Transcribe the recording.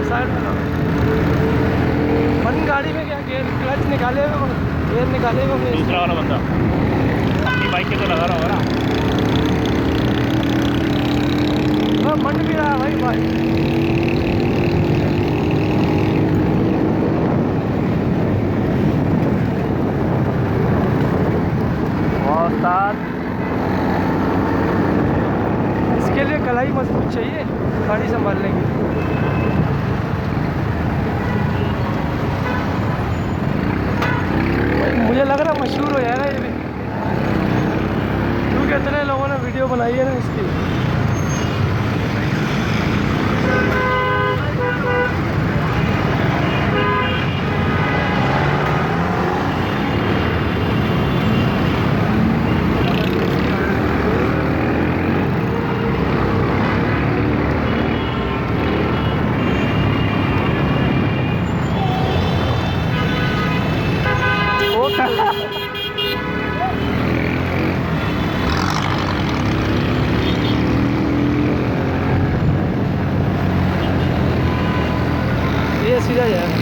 Side में लो। मन गाड़ी में क्या गेयर क्लच निकाले हुए, गेयर निकाले हुए। दूसरा वाला बंदा अपनी बाइक के तो लगा रहा होगा ना। मंड भी रहा है भाई इसके लिए कलाई मजबूत चाहिए गाड़ी संभालने की। मुझे लग रहा मशहूर हो जाएगा ये भी, क्योंकि इतने लोगों ने वीडियो बनाई है ना इसकी। ये सीधा जाएगा।